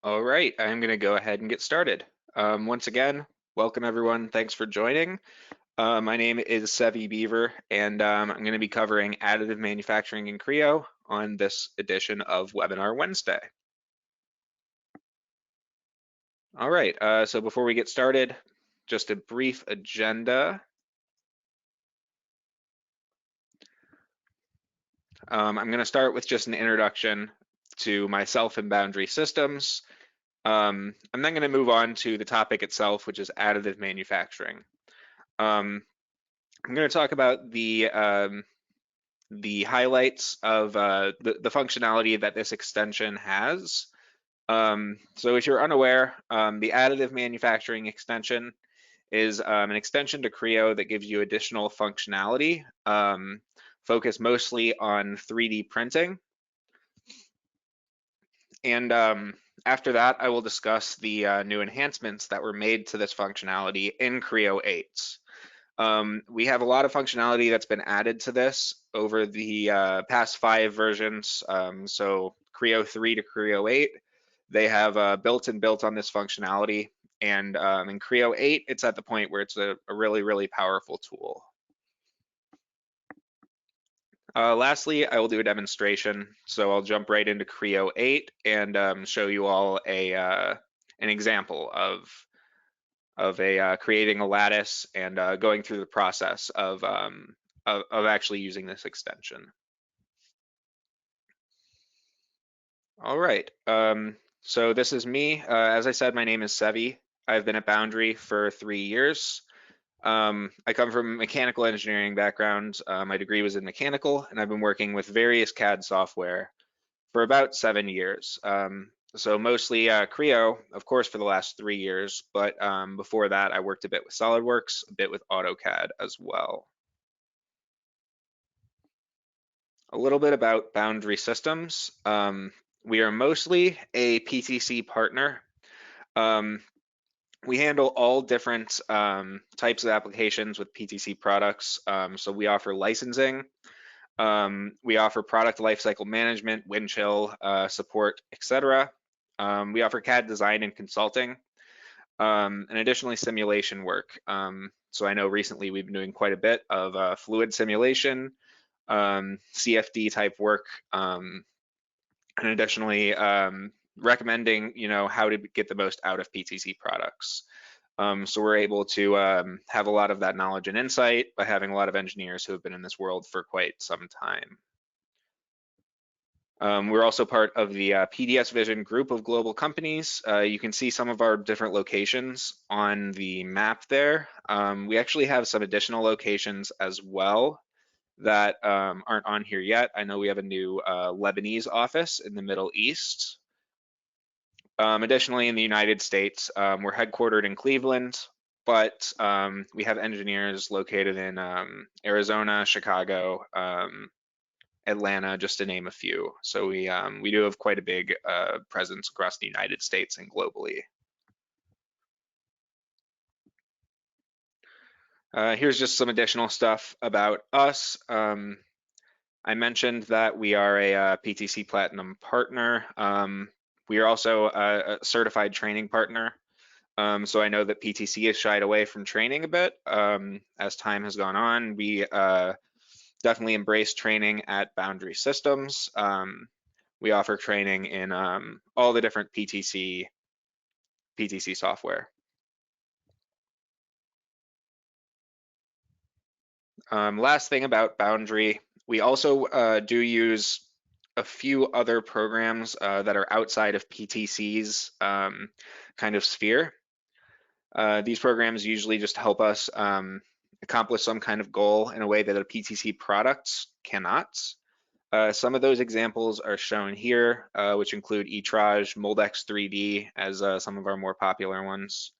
All right, I'm going to go ahead and get started. Once again, welcome everyone. Thanks for joining. My name is Sevi Beaver, and I'm going to be covering additive manufacturing in Creo on this edition of Webinar Wednesday. All right, so before we get started, just a brief agenda. I'm going to start with just an introduction to myself and Boundary Systems. I'm then going to move on to the topic itself, which is additive manufacturing. I'm going to talk about the highlights of the functionality that this extension has. So if you're unaware, the additive manufacturing extension is an extension to Creo that gives you additional functionality, focused mostly on 3D printing. And after that, I will discuss the new enhancements that were made to this functionality in Creo 8. We have a lot of functionality that's been added to this over the past 5 versions. So Creo 3 to Creo 8, they have built on this functionality. And in Creo 8, it's at the point where it's a really, really powerful tool. Lastly, I will do a demonstration. So I'll jump right into Creo 8 and show you all an example of creating a lattice and going through the process of actually using this extension. All right, so this is me. As I said, my name is Sevi. I've been at Boundary for 3 years. I come from a mechanical engineering background. My degree was in mechanical, and I've been working with various CAD software for about 7 years. So mostly Creo, of course, for the last 3 years, but before that, I worked a bit with SolidWorks, a bit with AutoCAD as well. A little bit about Boundary Systems. We are mostly a PTC partner. We handle all different types of applications with PTC products. So we offer licensing, we offer product lifecycle management, wind chill support, etc. We offer CAD design and consulting, and additionally simulation work. So I know recently we've been doing quite a bit of fluid simulation, CFD type work, and additionally recommending, how to get the most out of PTC products. So we're able to have a lot of that knowledge and insight by having a lot of engineers who have been in this world for quite some time. We're also part of the PDSVision group of global companies. You can see some of our different locations on the map there. We actually have some additional locations as well that aren't on here yet. I know we have a new Lebanese office in the Middle East. Additionally, in the United States, we're headquartered in Cleveland, but we have engineers located in Arizona, Chicago, Atlanta, just to name a few. So we do have quite a big presence across the United States and globally. Here's just some additional stuff about us. I mentioned that we are a PTC Platinum Partner. We are also a certified training partner. So I know that PTC has shied away from training a bit as time has gone on. We definitely embrace training at Boundary Systems. We offer training in all the different PTC software. Last thing about Boundary, we also do use a few other programs that are outside of PTC's kind of sphere. These programs usually just help us accomplish some kind of goal in a way that a PTC product cannot. Some of those examples are shown here, which include eTraj, Moldex 3D as some of our more popular ones.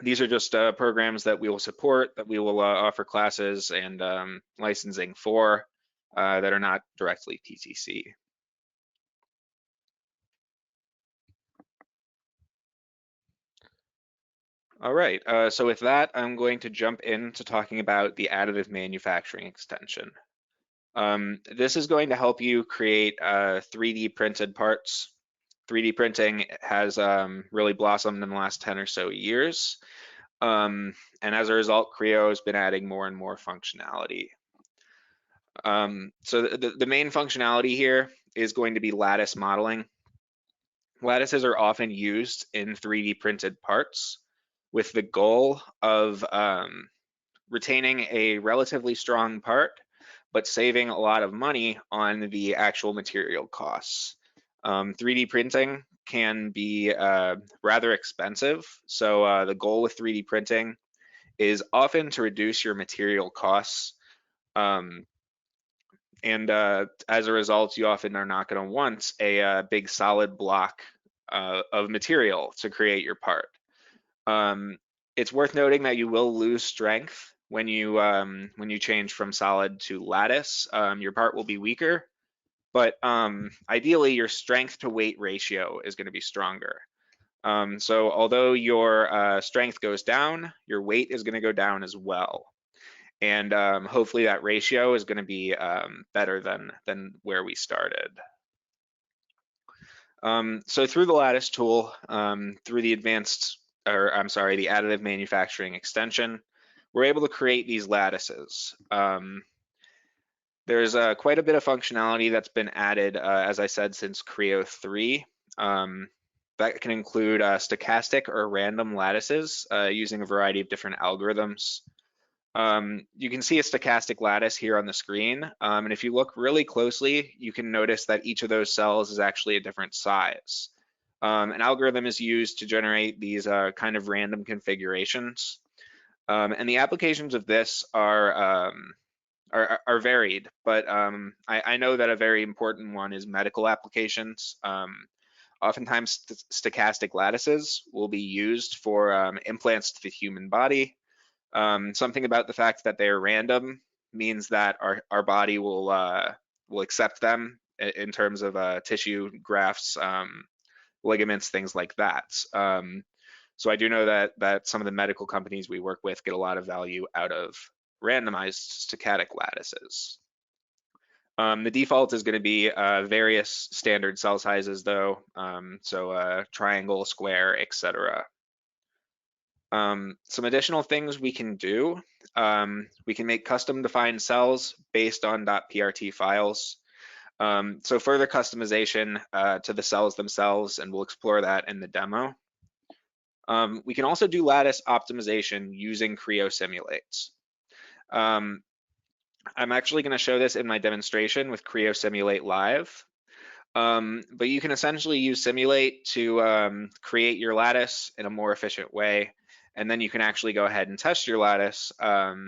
These are just programs that we will support, that we will offer classes and licensing for that are not directly PTC. All right, so with that, I'm going to jump into talking about the additive manufacturing extension. This is going to help you create 3D printed parts 3D printing has really blossomed in the last 10 or so years. And as a result, Creo has been adding more and more functionality. So the main functionality here is going to be lattice modeling. Lattices are often used in 3D printed parts with the goal of retaining a relatively strong part, but saving a lot of money on the actual material costs. 3D printing can be rather expensive, so the goal with 3D printing is often to reduce your material costs. And as a result, you often are not going to want a big solid block of material to create your part. It's worth noting that you will lose strength when you change from solid to lattice. Your part will be weaker, but ideally your strength to weight ratio is going to be stronger. So although your strength goes down, your weight is going to go down as well. And hopefully that ratio is going to be better than where we started. So through the Lattice tool, through the the additive manufacturing extension, we're able to create these lattices. There's quite a bit of functionality that's been added, as I said, since Creo 3. That can include stochastic or random lattices using a variety of different algorithms. You can see a stochastic lattice here on the screen, and if you look really closely, you can notice that each of those cells is actually a different size. An algorithm is used to generate these kind of random configurations, and the applications of this are varied, but I know that a very important one is medical applications. Oftentimes, stochastic lattices will be used for implants to the human body. Something about the fact that they are random means that our body will accept them in terms of tissue, grafts, ligaments, things like that. So I do know that some of the medical companies we work with get a lot of value out of randomized stochastic lattices. The default is going to be various standard cell sizes though, so triangle, square, etc. Some additional things we can do, we can make custom defined cells based on .prt files. So further customization to the cells themselves, and we'll explore that in the demo. We can also do lattice optimization using Creo Simulates. I'm actually going to show this in my demonstration with Creo Simulate Live. But you can essentially use Simulate to create your lattice in a more efficient way. And then you can actually go ahead and test your lattice,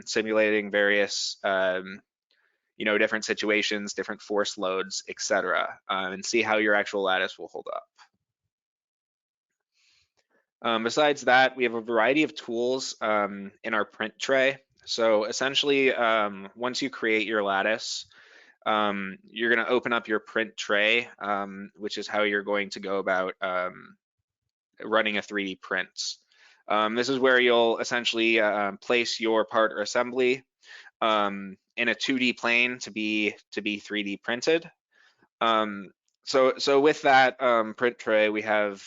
simulating various different situations, different force loads, etc., and see how your actual lattice will hold up. Besides that, we have a variety of tools in our print tray. So essentially, once you create your lattice, you're going to open up your print tray, which is how you're going to go about running a 3D print. This is where you'll essentially place your part or assembly in a 2D plane to be 3D printed. So with that print tray, we have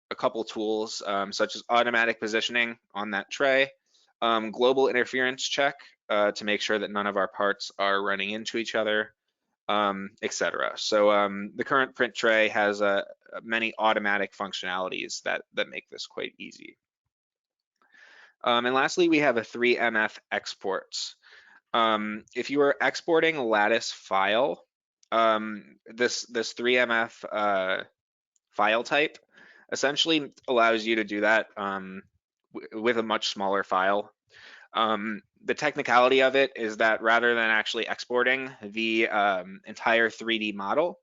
a couple tools such as automatic positioning on that tray, global interference check to make sure that none of our parts are running into each other, etc. So the current print tray has many automatic functionalities that make this quite easy. And lastly, we have a 3MF exports. If you are exporting a lattice file, this 3MF file type essentially allows you to do that with a much smaller file. The technicality of it is that rather than actually exporting the entire 3D model,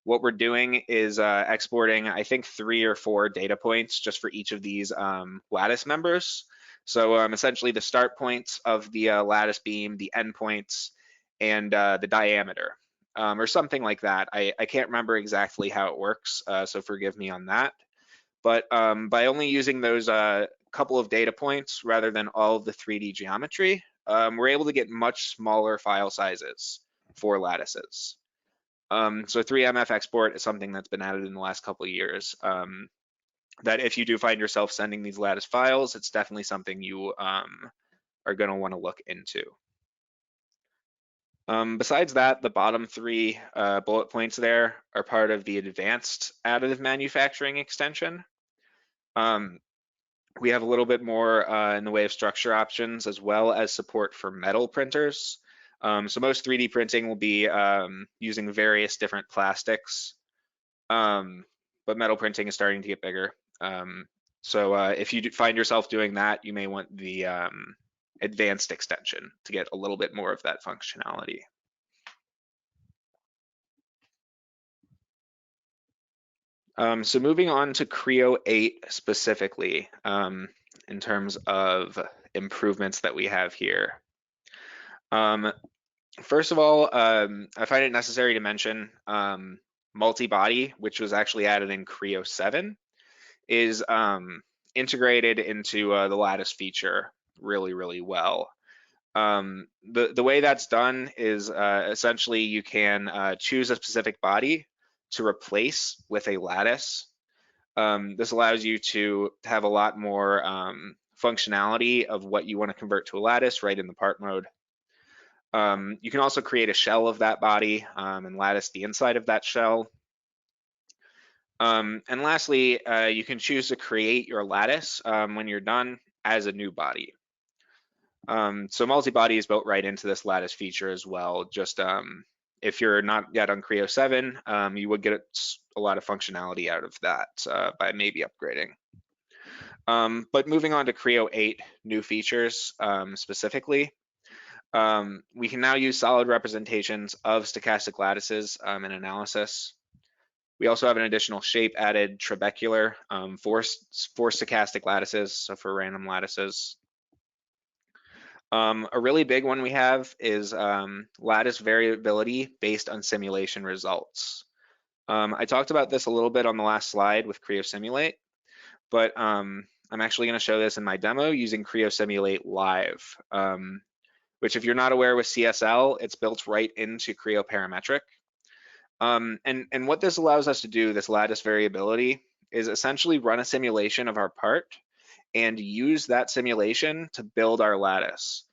what we're doing is exporting, I think, 3 or 4 data points just for each of these lattice members. So essentially the start points of the lattice beam, the end points, and the diameter, or something like that. I can't remember exactly how it works, so forgive me on that. But by only using those couple of data points rather than all of the 3D geometry, we're able to get much smaller file sizes for lattices. So 3MF export is something that's been added in the last couple of years. That if you do find yourself sending these Lattice files, it's definitely something you are going to want to look into. Besides that, the bottom three bullet points there are part of the advanced additive manufacturing extension. We have a little bit more in the way of structure options, as well as support for metal printers. So most 3D printing will be using various different plastics, but metal printing is starting to get bigger. So if you find yourself doing that, you may want the advanced extension to get a little bit more of that functionality. So moving on to Creo 8 specifically, in terms of improvements that we have here. First of all, I find it necessary to mention multi-body, which was actually added in Creo 7, is integrated into the Lattice feature really, really well. The way that's done is essentially you can choose a specific body to replace with a lattice. This allows you to have a lot more functionality of what you want to convert to a lattice right in the part mode. You can also create a shell of that body and lattice the inside of that shell. And lastly, you can choose to create your lattice when you're done as a new body. So multi-body is built right into this lattice feature as well. Just if you're not yet on Creo 7, you would get a lot of functionality out of that by maybe upgrading. But moving on to Creo 8 new features specifically, we can now use solid representations of stochastic lattices in analysis. We also have an additional shape added, trabecular, for stochastic lattices, so for random lattices. A really big one we have is lattice variability based on simulation results. I talked about this a little bit on the last slide with Creo Simulate, but I'm actually going to show this in my demo using Creo Simulate Live, which if you're not aware with CSL, it's built right into Creo Parametric. And what this allows us to do, this lattice variability, is essentially run a simulation of our part and use that simulation to build our lattice.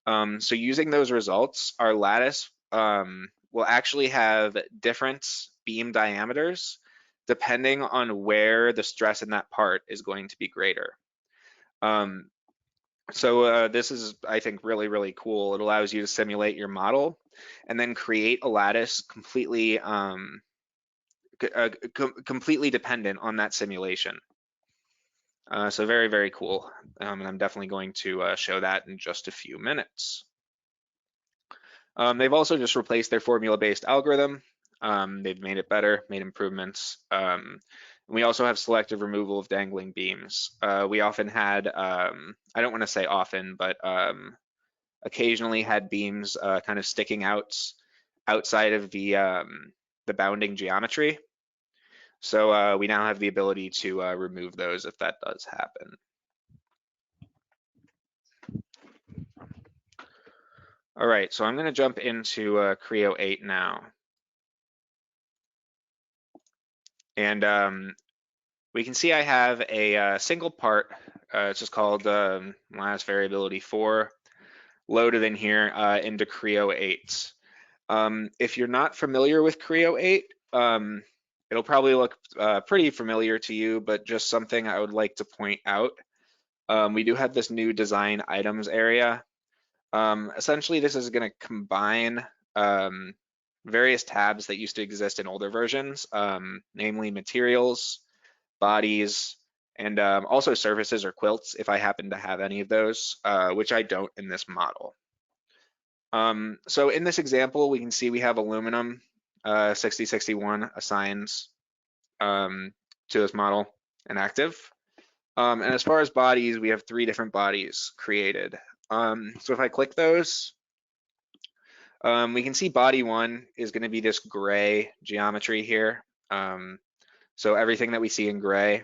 So using those results, our lattice will actually have different beam diameters depending on where the stress in that part is going to be greater. So this is, I think, really, really cool. It allows you to simulate your model and then create a lattice completely completely dependent on that simulation. So very, very cool. And I'm definitely going to show that in just a few minutes. They've also just replaced their formula-based algorithm. They've made it better, made improvements. We also have selective removal of dangling beams. We often had, I don't want to say often, but occasionally had beams kind of sticking out outside of the bounding geometry. So we now have the ability to remove those if that does happen. All right, so I'm going to jump into Creo 8 now. And we can see I have a single part, it's just called lattice variability 4, loaded in here into Creo 8. If you're not familiar with Creo 8, it'll probably look pretty familiar to you, but just something I would like to point out. We do have this new design items area. Essentially, this is going to combine various tabs that used to exist in older versions, namely materials, bodies, and also surfaces or quilts if I happen to have any of those, which I don't in this model. So in this example, we can see we have aluminum 6061 assigned to this model and active. And as far as bodies, we have 3 different bodies created. So if I click those, we can see body 1 is going to be this gray geometry here. So everything that we see in gray.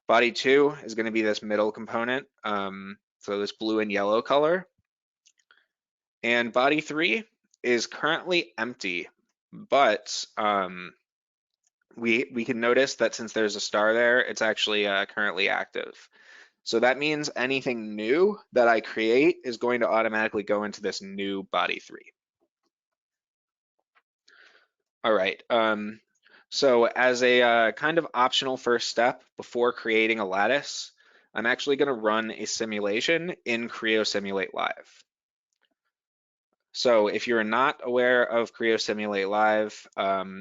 Body 2 is going to be this middle component, so this blue and yellow color. And body 3 is currently empty, but we can notice that since there's a star there, it's actually currently active. So that means anything new that I create is going to automatically go into this new body 3. All right. So as a kind of optional first step before creating a lattice, I'm actually going to run a simulation in Creo Simulate Live. So if you're not aware of Creo Simulate Live,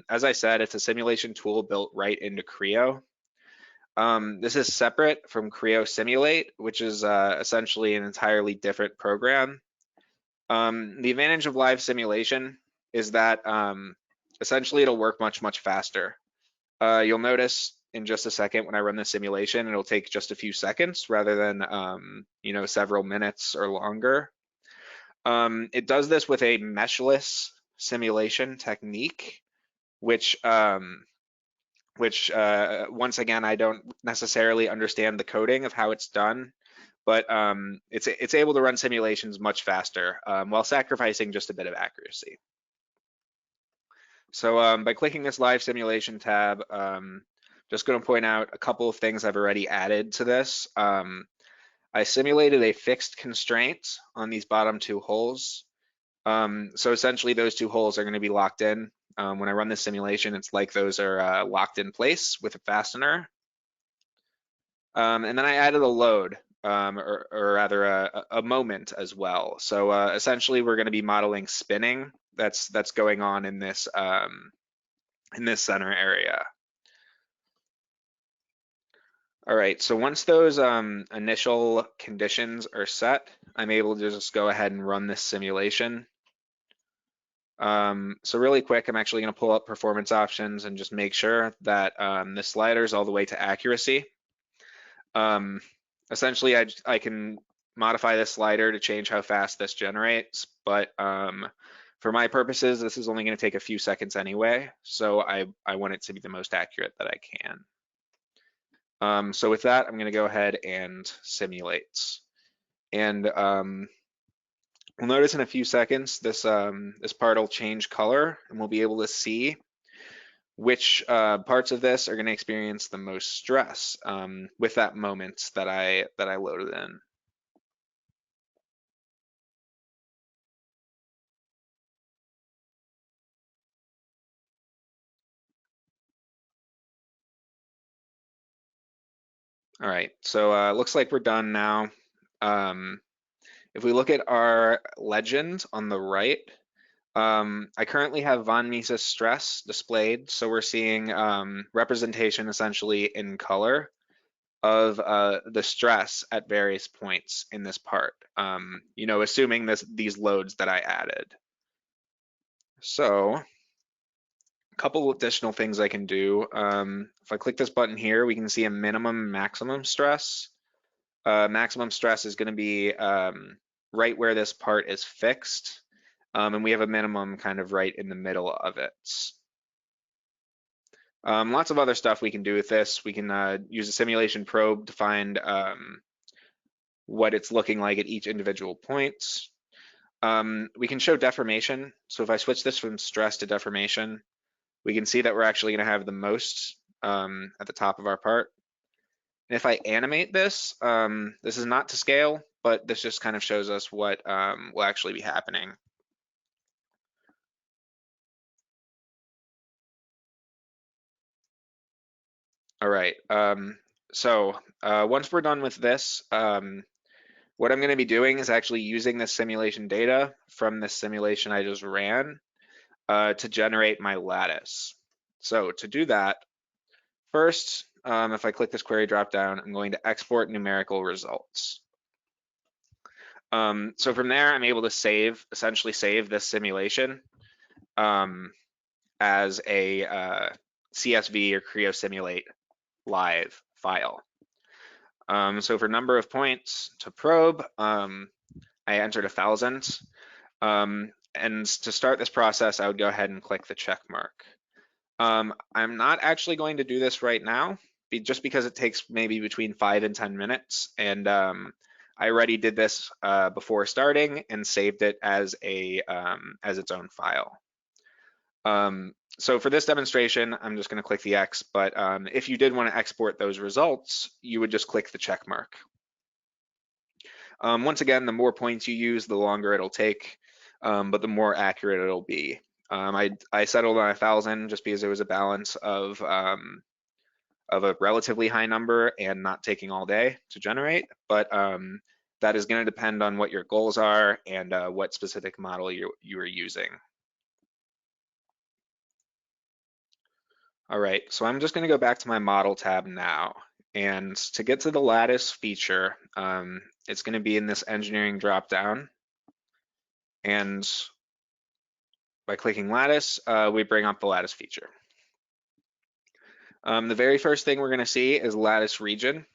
as I said, it's a simulation tool built right into Creo. This is separate from Creo Simulate, which is essentially an entirely different program. The advantage of live simulation is that essentially it'll work much faster. You'll notice in just a second when I run the simulation, it'll take just a few seconds rather than several minutes or longer. It does this with a meshless simulation technique, which once again, I don't necessarily understand the coding of how it's done, but it's able to run simulations much faster while sacrificing just a bit of accuracy. So by clicking this live simulation tab, just going to point out a couple of things I've already added to this. I simulated a fixed constraint on these bottom 2 holes. So essentially those 2 holes are going to be locked in. When I run this simulation, it's like those are locked in place with a fastener. And then I added a load, or rather a moment as well. So essentially we're going to be modeling spinning that's going on in this center area. All right, so once those initial conditions are set, I'm able to just go ahead and run this simulation. So really quick, I'm actually going to pull up performance options and just make sure that this slider is all the way to accuracy. Essentially, I can modify this slider to change how fast this generates, but for my purposes, this is only going to take a few seconds anyway, so I want it to be the most accurate that I can. So with that, I'm going to go ahead and simulate. And we'll notice in a few seconds this part will change color, and we'll be able to see which parts of this are going to experience the most stress with that moment that I loaded in. All right, so looks like we're done now. If we look at our legend on the right, I currently have von Mises stress displayed, so we're seeing representation essentially in color of the stress at various points in this part, assuming these loads that I added. So a couple additional things I can do. If I click this button here, we can see a minimum maximum stress. Maximum stress is going to be right where this part is fixed, and we have a minimum kind of right in the middle of it. Lots of other stuff we can do with this. We can use a simulation probe to find what it's looking like at each individual point. We can show deformation. So if I switch this from stress to deformation, we can see that we're actually going to have the most at the top of our part. And if I animate this, this is not to scale, but this just kind of shows us what will actually be happening. All right, so once we're done with this, what I'm going to be doing is actually using this simulation data from this simulation I just ran to generate my lattice. So to do that, first, if I click this query dropdown, I'm going to export numerical results. So from there, I'm able to essentially save this simulation as a CSV or Creo Simulate live file. So for number of points to probe, I entered 1,000. And to start this process, I would go ahead and click the check mark. I'm not actually going to do this right now, just because it takes maybe between 5 and 10 minutes. And I already did this before starting and saved it as its own file. So for this demonstration, I'm just going to click the X, but if you did want to export those results, you would just click the check mark. Once again, the more points you use, the longer it'll take, but the more accurate it'll be. I settled on 1,000 just because it was a balance of a relatively high number and not taking all day to generate, but that is going to depend on what your goals are and what specific model you are using. All right, so I'm just going to go back to my model tab now. And to get to the Lattice feature, it's going to be in this engineering dropdown. And by clicking Lattice, we bring up the Lattice feature. The very first thing we're going to see is Lattice region.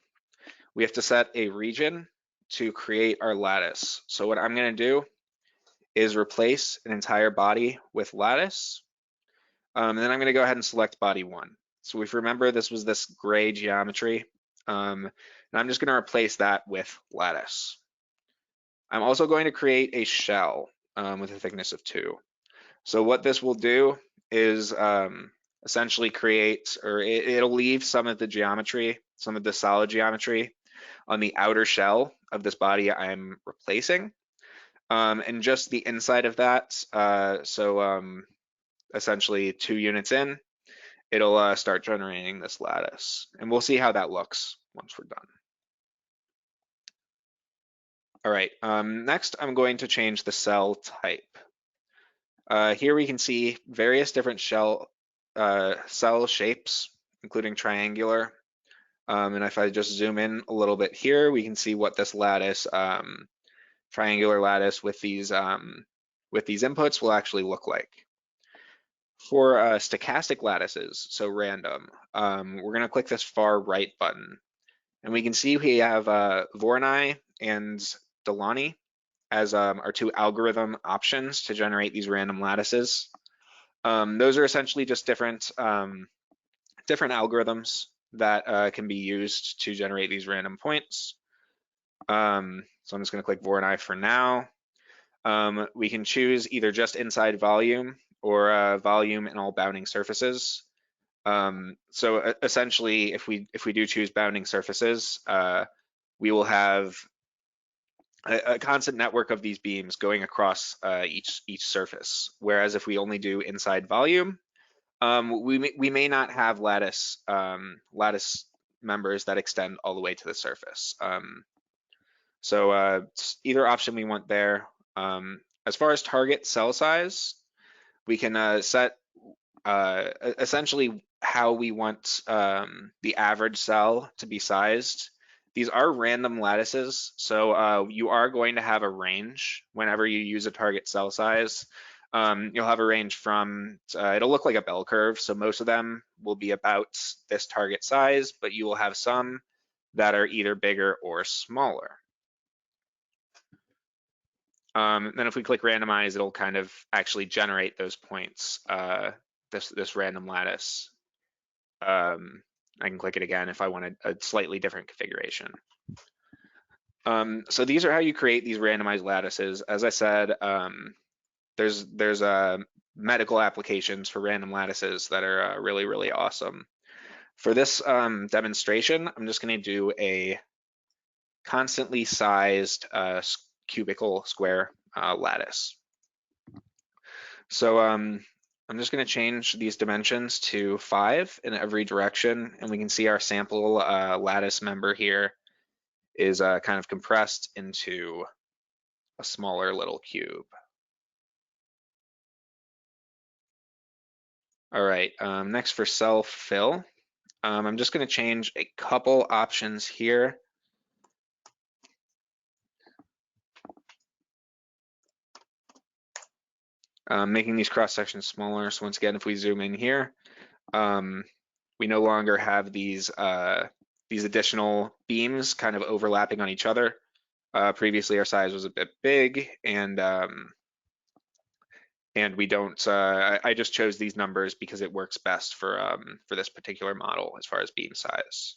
We have to set a region to create our lattice. So what I'm going to do is replace an entire body with lattice. And then I'm going to go ahead and select body 1. So if you remember, this was this gray geometry. And I'm just going to replace that with lattice. I'm also going to create a shell with a thickness of 2. So what this will do is essentially create, or it'll leave some of the geometry, some of the solid geometry on the outer shell of this body I'm replacing. And just the inside of that, essentially 2 units in, it'll start generating this lattice. And we'll see how that looks once we're done. All right, next I'm going to change the cell type. Here we can see various different cell shapes, including triangular. And if I just zoom in a little bit here, we can see what this lattice, triangular lattice with these inputs will actually look like. For stochastic lattices, so random, we're going to click this far right button. And we can see we have Voronoi and Delaunay as our 2 algorithm options to generate these random lattices. Those are essentially just different algorithms that can be used to generate these random points. So I'm just going to click Voronoi for now. We can choose either just inside volume or volume and all bounding surfaces. So essentially, if we do choose bounding surfaces, we will have a constant network of these beams going across each surface. Whereas if we only do inside volume, we may not have lattice members that extend all the way to the surface. So either option we want there. As far as target cell size, we can set essentially how we want the average cell to be sized. These are random lattices, so you are going to have a range whenever you use a target cell size. You'll have a range from, it'll look like a bell curve, so most of them will be about this target size, but you will have some that are either bigger or smaller. Then if we click randomize, it'll kind of actually generate those points, this random lattice. I can click it again if I want a slightly different configuration. So these are how you create these randomized lattices. As I said, there's medical applications for random lattices that are really, really awesome. For this demonstration, I'm just going to do a constantly sized cubical square lattice. So I'm just going to change these dimensions to 5 in every direction, and we can see our sample lattice member here is kind of compressed into a smaller little cube. All right, next for cell fill, I'm just going to change a couple options here. Making these cross sections smaller. So once again, if we zoom in here, we no longer have these additional beams kind of overlapping on each other. Previously, our size was a bit big, and we don't. I just chose these numbers because it works best for this particular model as far as beam size.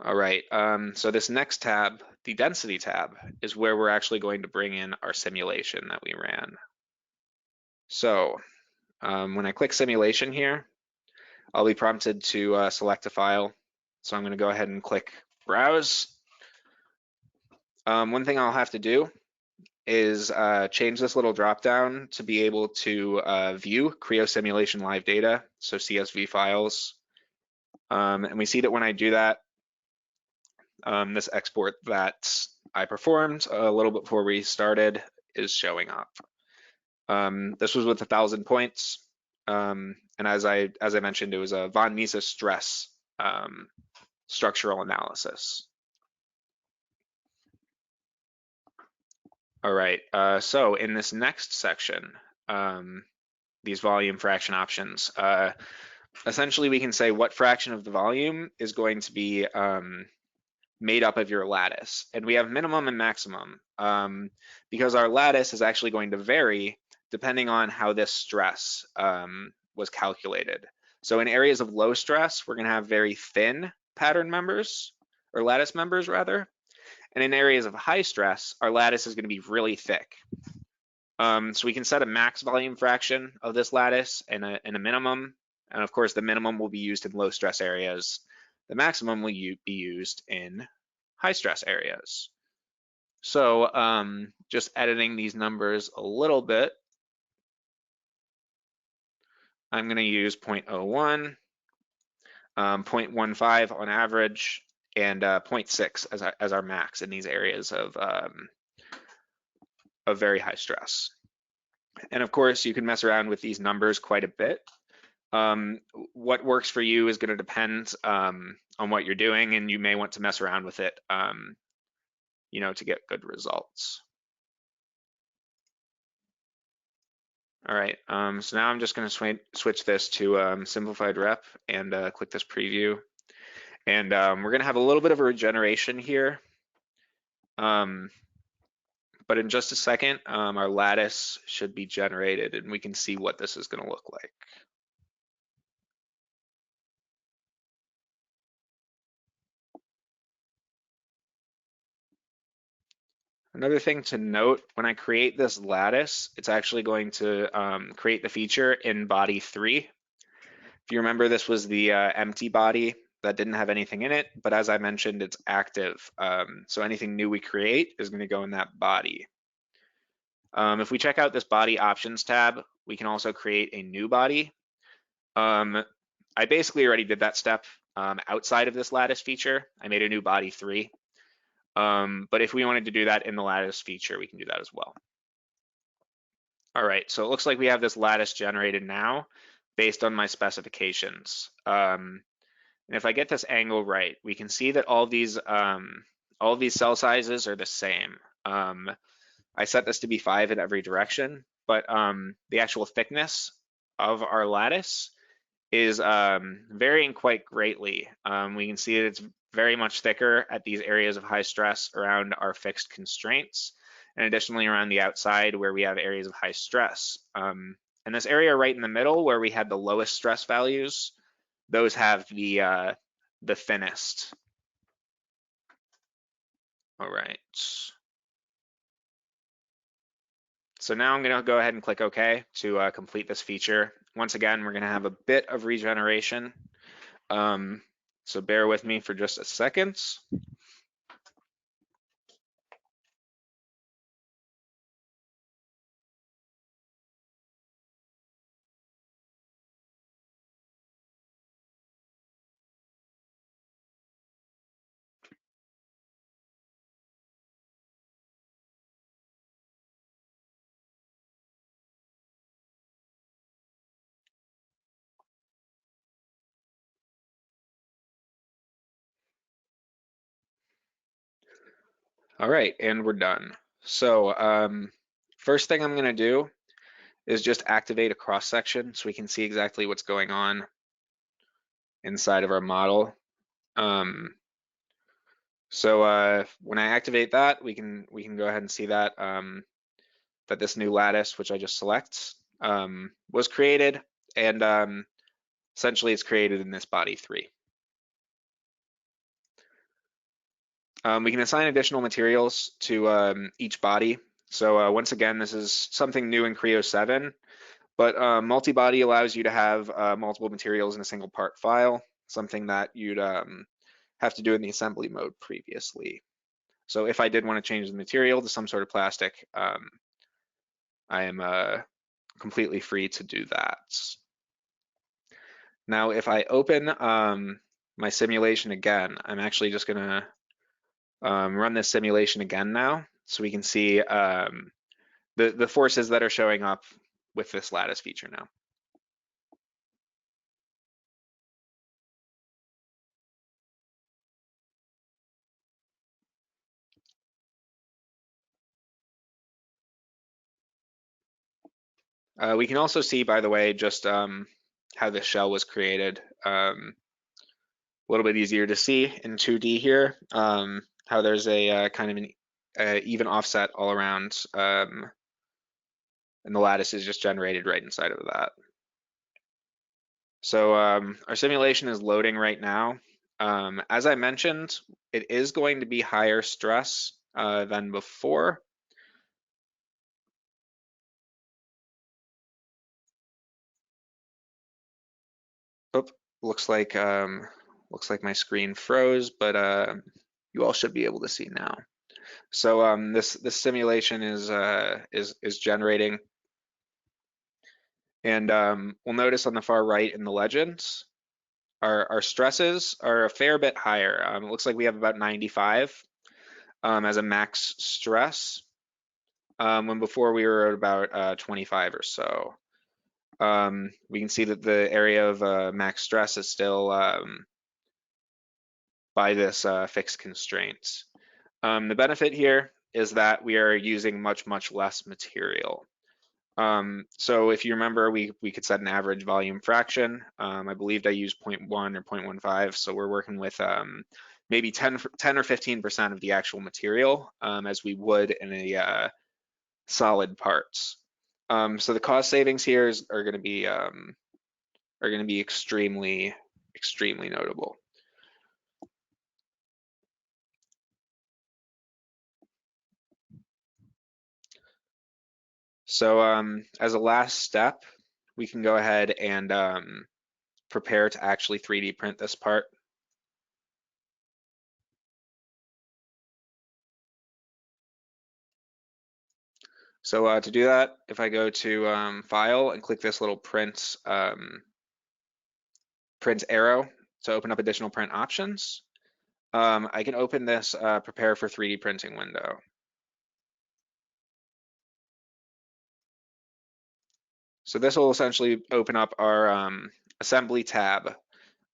All right, so this next tab, the density tab is where we're actually going to bring in our simulation that we ran. So when I click simulation here, I'll be prompted to select a file. So I'm going to go ahead and click browse. One thing I'll have to do is change this little drop-down to be able to view Creo simulation live data, so CSV files. And we see that when I do that, this export that I performed a little bit before we started is showing up. This was with 1,000 points. And as I mentioned, it was a von Mises stress structural analysis. All right, so in this next section, these volume fraction options, essentially we can say what fraction of the volume is going to be made up of your lattice. And we have minimum and maximum because our lattice is actually going to vary depending on how this stress was calculated. So in areas of low stress, we're gonna have very thin pattern members, or lattice members rather. And in areas of high stress, our lattice is gonna be really thick. So we can set a max volume fraction of this lattice and a minimum. And of course, the minimum will be used in low stress areas. The maximum will be used in high stress areas. So just editing these numbers a little bit, I'm going to use 0.01, 0.15 on average, and 0.6 as our max in these areas of very high stress. And of course, you can mess around with these numbers quite a bit. What works for you is going to depend on what you're doing, and you may want to mess around with it, to get good results. All right, so now I'm just going to switch this to simplified rep and click this preview. And we're going to have a little bit of a regeneration here. But in just a second, our lattice should be generated and we can see what this is going to look like. Another thing to note, when I create this lattice, it's actually going to create the feature in body 3. If you remember, this was the empty body that didn't have anything in it, but as I mentioned, it's active. So anything new we create is going to go in that body. If we check out this body options tab, we can also create a new body. I basically already did that step outside of this lattice feature. I made a new body 3. But if we wanted to do that in the lattice feature, we can do that as well. All right, so it looks like we have this lattice generated now based on my specifications. And if I get this angle right, we can see that all these cell sizes are the same. I set this to be 5 in every direction, but the actual thickness of our lattice is varying quite greatly. We can see that it's very much thicker at these areas of high stress around our fixed constraints, and additionally around the outside where we have areas of high stress. And this area right in the middle where we had the lowest stress values, those have the thinnest. All right. So now I'm going to go ahead and click OK to complete this feature. Once again, we're going to have a bit of regeneration. So bear with me for just a second. All right, and we're done. So first thing I'm going to do is just activate a cross section so we can see exactly what's going on inside of our model. So when I activate that, we can go ahead and see that that this new lattice, which I just select, was created, and essentially it's created in this body 3. We can assign additional materials to each body. So once again, this is something new in Creo 7, but multi-body allows you to have multiple materials in a single part file, something that you'd have to do in the assembly mode previously. So if I did want to change the material to some sort of plastic, I am completely free to do that. Now, if I open my simulation again, I'm actually just gonna run this simulation again now, so we can see the forces that are showing up with this lattice feature now. We can also see, by the way, just how this shell was created. A little bit easier to see in 2D here, how there's a kind of an even offset all around, and the lattice is just generated right inside of that. So our simulation is loading right now. As I mentioned, it is going to be higher stress than before. Oh, looks like my screen froze, but you all should be able to see now. So this simulation is generating, and we'll notice on the far right in the legends, our stresses are a fair bit higher. It looks like we have about 95 as a max stress, when before we were at about 25 or so. We can see that the area of max stress is still by this fixed constraints. The benefit here is that we are using much less material. So if you remember, we could set an average volume fraction. I believed I used 0.1 or 0.15, so we're working with maybe 10 or 15% of the actual material, as we would in a solid parts. So the cost savings here are going to be extremely notable. So as a last step, we can go ahead and prepare to actually 3D print this part. So to do that, if I go to File and click this little print arrow to open up additional print options, I can open this Prepare for 3D Printing window. So this will essentially open up our assembly tab.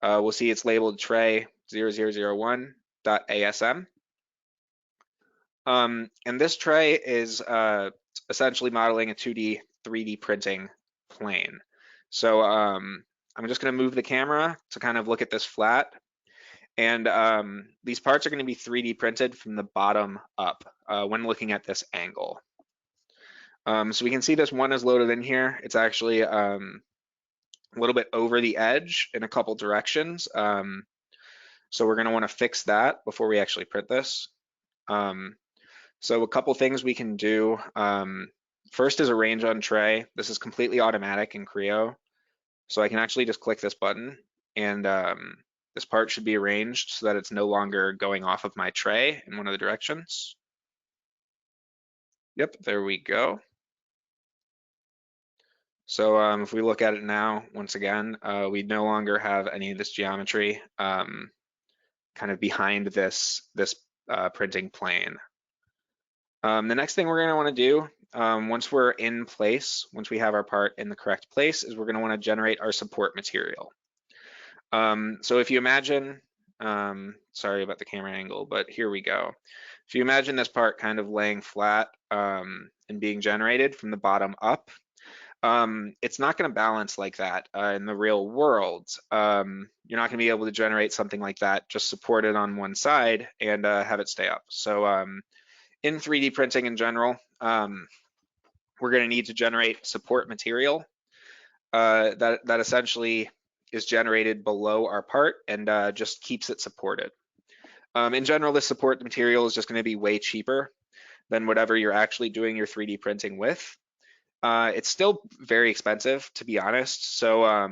We'll see it's labeled tray 0001.asm. And this tray is essentially modeling a 2D 3D printing plane. So I'm just going to move the camera to kind of look at this flat. And these parts are going to be 3D printed from the bottom up when looking at this angle. So we can see this one is loaded in here. It's actually a little bit over the edge in a couple directions. So we're going to want to fix that before we actually print this. So a couple things we can do. First is arrange on tray. This is completely automatic in Creo. So I can actually just click this button, and this part should be arranged so that it's no longer going off of my tray in one of the directions. Yep, there we go. So if we look at it now, once again, we no longer have any of this geometry kind of behind this printing plane. The next thing we're going to want to do, once we're in place, once we have our part in the correct place, is we're going to want to generate our support material. So if you imagine, sorry about the camera angle, but here we go. If you imagine this part kind of laying flat and being generated from the bottom up, it's not going to balance like that in the real world. You're not going to be able to generate something like that, just support it on one side and have it stay up. So in 3D printing in general, we're going to need to generate support material that essentially is generated below our part and just keeps it supported. In general, this support material is just going to be way cheaper than whatever you're actually doing your 3D printing with. It's still very expensive, to be honest. So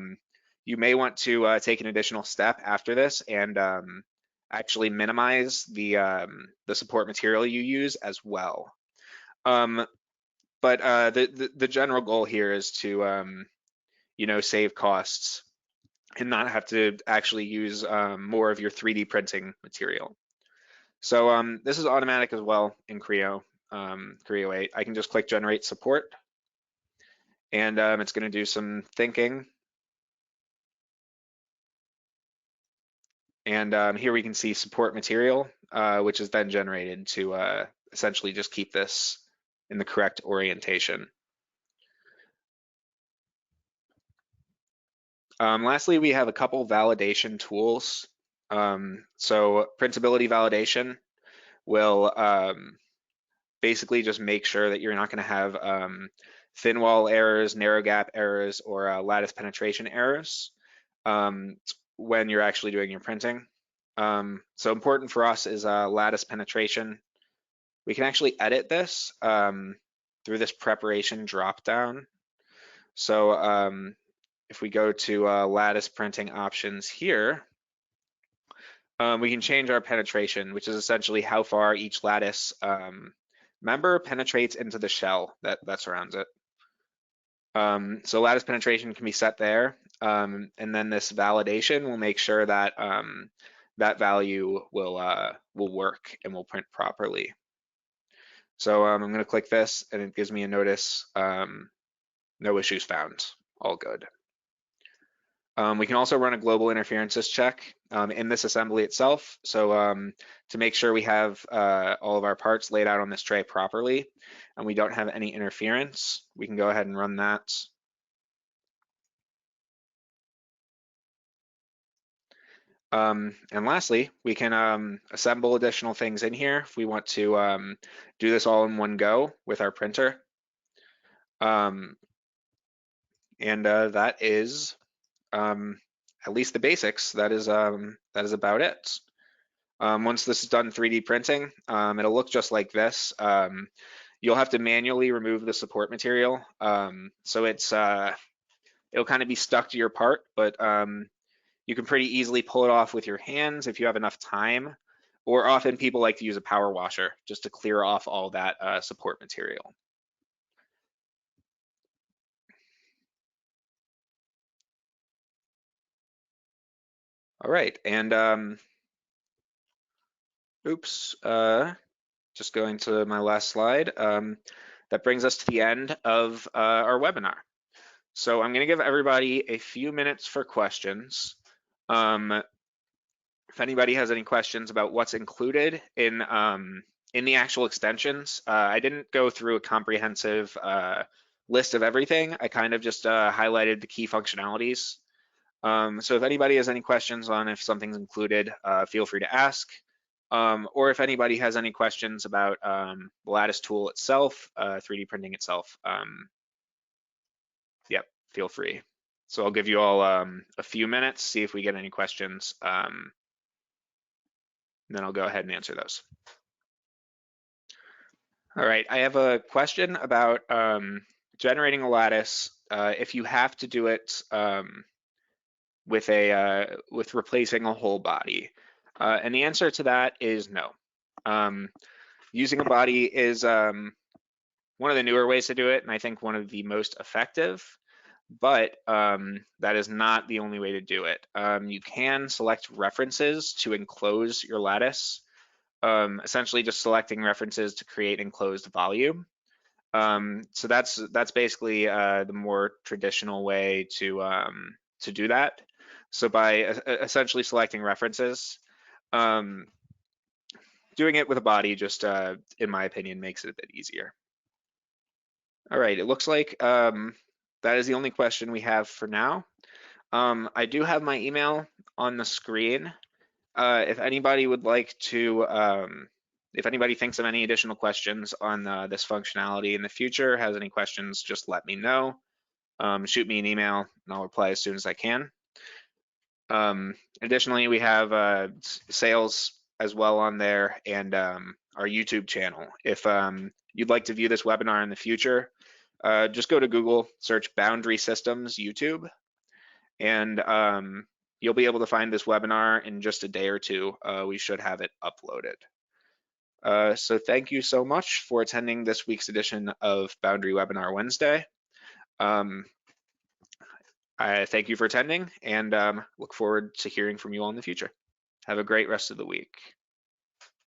you may want to take an additional step after this and actually minimize the support material you use as well. But the general goal here is to save costs and not have to actually use more of your 3D printing material. So this is automatic as well in Creo 8. I can just click Generate Support, and it's going to do some thinking. And here we can see support material, which is then generated to essentially just keep this in the correct orientation. Lastly, we have a couple validation tools. So printability validation will basically just make sure that you're not going to have thin wall errors, narrow gap errors, or lattice penetration errors when you're actually doing your printing. So important for us is lattice penetration. We can actually edit this through this preparation dropdown. So if we go to lattice printing options here, we can change our penetration, which is essentially how far each lattice member penetrates into the shell that surrounds it. So lattice penetration can be set there, and then this validation will make sure that that value will work and will print properly. So I'm going to click this, and it gives me a notice, no issues found, all good. We can also run a global interferences check in this assembly itself. So to make sure we have all of our parts laid out on this tray properly and we don't have any interference, we can go ahead and run that. And lastly, we can assemble additional things in here if we want to do this all in one go with our printer. And that is at least the basics. That is about it. Once this is done 3D printing, it'll look just like this. You'll have to manually remove the support material. So it'll kind of be stuck to your part, but you can pretty easily pull it off with your hands if you have enough time, or often people like to use a power washer just to clear off all that support material. All right, and oops, just going to my last slide. That brings us to the end of our webinar. So I'm gonna give everybody a few minutes for questions. If anybody has any questions about what's included in the actual extensions, I didn't go through a comprehensive list of everything. I kind of just highlighted the key functionalities. So if anybody has any questions on if something's included, feel free to ask. Or if anybody has any questions about the Lattice tool itself, 3D printing itself, yep, feel free. So I'll give you all a few minutes, see if we get any questions, and then I'll go ahead and answer those. All right, I have a question about generating a lattice if you have to do it with replacing a whole body. And the answer to that is no. Using a body is one of the newer ways to do it, and I think one of the most effective, but that is not the only way to do it. You can select references to enclose your lattice, essentially just selecting references to create enclosed volume. So that's basically the more traditional way to do that. So by essentially selecting references, doing it with a body just, in my opinion, makes it a bit easier. All right, it looks like that is the only question we have for now. I do have my email on the screen. If anybody would like to, if anybody thinks of any additional questions on this functionality in the future, has any questions, just let me know. Shoot me an email and I'll reply as soon as I can. Additionally, we have sales as well on there, and our YouTube channel. If you'd like to view this webinar in the future, just go to Google, search Boundary Systems YouTube, and you'll be able to find this webinar in just a day or two. We should have it uploaded. So thank you so much for attending this week's edition of Boundary Webinar Wednesday. I thank you for attending and look forward to hearing from you all in the future. Have a great rest of the week.